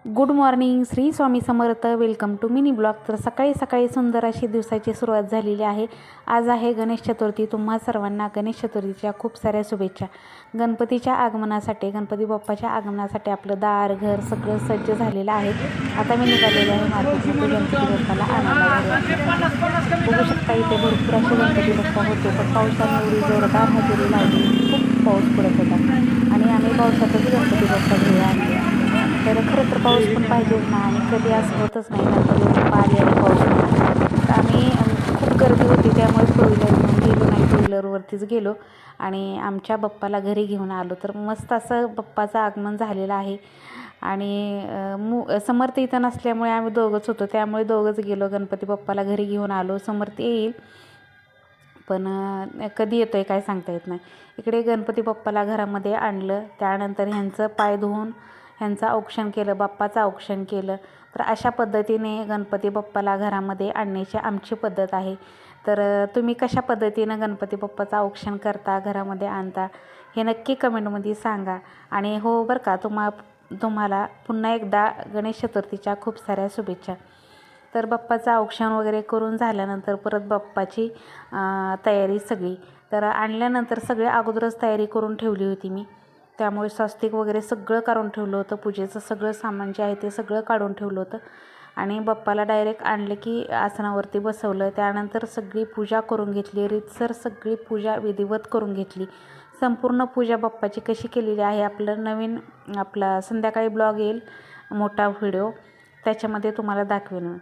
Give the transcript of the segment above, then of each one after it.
Good morning, Shri Swami Samarth. Welcome to mini blog. तर सकाळी सकाळी सुंदर अशी दिवसाची सुरुवात झालेली आहे. आज आहे गणेश चतुर्थी. तुम्हा सर्वांना गणेश चतुर्थीच्या खूप साऱ्या शुभेच्छा. गणपतीच्या आगमनासाठी, गणपती बाप्पाच्या आगमनासाठी आपलं दार घर सगळं सज्ज झालेलं आहे. आता मी निघालेले आहे मार्केटमध्ये गणपती बाप्पाला आणायला. बघू शकता इथे भरपूर असे गणपती बाप्पा होते, पण पावसाने एवढी जोरदार हजेरी लावली, खूप पाऊस पडत होता आणि आम्ही पावसातच गणपती बाप्पा घेऊन आणले. तर खरं तर पाऊस पण पाहिजेच ना, आणि कधी असं होतच नाही गणपती बाप्पा आले आणि पाऊस नाही. तर आम्ही खूप गर्दी होती त्यामुळे फोर व्हीलर घेऊन गेलो नाही, टू व्हीलरवरतीच गेलो आणि आमच्या बाप्पाला घरी घेऊन आलो. तर मस्त असं बाप्पाचं आगमन झालेलं आहे. आणि समर्थ इथं नसल्यामुळे आम्ही दोघंच होतो, त्यामुळे दोघंच गेलो. गणपती बाप्पाला घरी घेऊन आलो. समर्थ येईल पण कधी येतो आहे काय सांगता येत नाही. इकडे गणपती बाप्पाला घरामध्ये आणलं, त्यानंतर ह्यांचं पाय धुवून ह्यांचं औक्षण केलं, बाप्पाचं औक्षण केलं. तर अशा पद्धतीने गणपती बाप्पाला घरामध्ये आणण्याची आमची पद्धत आहे. तर तुम्ही कशा पद्धतीनं गणपती बाप्पाचं औक्षण करता, घरामध्ये आणता, हे नक्की कमेंटमध्ये सांगा. आणि हो बरं का, तुम्हाला पुन्हा एकदा गणेश चतुर्थीच्या खूप साऱ्या शुभेच्छा. तर बाप्पाचं औक्षण वगैरे करून झाल्यानंतर परत बाप्पाची तयारी सगळी. तर आणल्यानंतर सगळे अगोदरच तयारी करून ठेवली होती मी, त्यामुळे स्वस्तिक वगैरे सगळं काढून ठेवलं होतं. पूजेचं सगळं सामान जे आहे ते सगळं काढून ठेवलं होतं आणि बाप्पाला डायरेक्ट आणलं की आसनावरती बसवलं. त्यानंतर सगळी पूजा करून घेतली, रीतसर सगळी पूजा विधिवत करून घेतली. संपूर्ण पूजा बाप्पाची कशी केलेली आहे आपला संध्याकाळी ब्लॉग येईल, मोठा व्हिडिओ, त्याच्यामध्ये तुम्हाला दाखवेन.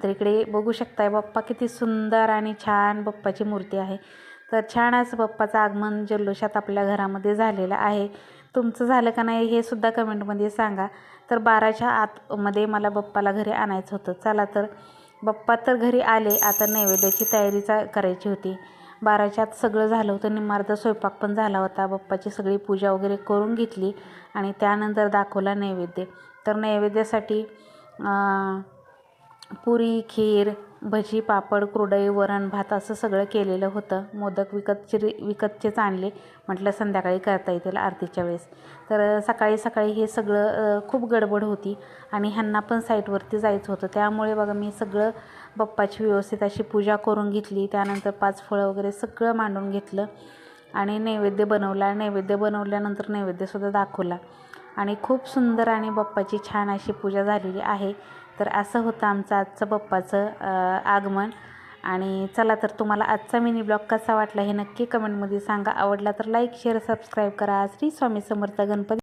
तर इकडे बघू शकताय बाप्पा किती सुंदर आणि छान बाप्पाची मूर्ती आहे. तर छान असं बाप्पाचं आगमन जल्लोषात आपल्या घरामध्ये झालेलं आहे. तुमचं झालं का नाही हे सुद्धा कमेंटमध्ये सांगा. तर 12च्या आतमध्ये मला बाप्पाला घरी आणायचं होतं. चला तर बाप्पा तर घरी आले. आता नैवेद्याची तयारी करायची होती. 12च्या आत सगळं झालं होतं, निम्मार्ध स्वयंपाक पण झाला होता. बाप्पाची सगळी पूजा वगैरे करून घेतली आणि त्यानंतर दाखवला नैवेद्य. तर नैवेद्यासाठी पुरी, खीर, भजी, पापड, कुरडई, वरण भात असं सगळं केलेलं होतं. मोदक विकतचेच आणले, म्हटलं संध्याकाळी करता येतील आरतीच्या वेळेस. तर सकाळी सकाळी हे सगळं खूप गडबड होती आणि ह्यांना पण साईटवरती जायचं होतं. त्यामुळे बघा मी सगळं बाप्पाची व्यवस्थित अशी पूजा करून घेतली. त्यानंतर 5 फळं वगैरे सगळं मांडून घेतलं आणि नैवेद्य बनवला. नैवेद्य बनवल्यानंतर नैवेद्यसुद्धा दाखवला आणि खूप सुंदर आणि बाप्पाची छान अशी पूजा झालेली आहे. तर असं होतं आमचं आजचं बाप्पाचं आगमन. आणि चला तर तुम्हाला आजचा मिनी ब्लॉग कसा वाटला हे नक्की कमेंटमध्ये सांगा. आवडला तर लाईक, शेअर, सबस्क्राईब करा. श्री स्वामी समर्थ. गणपती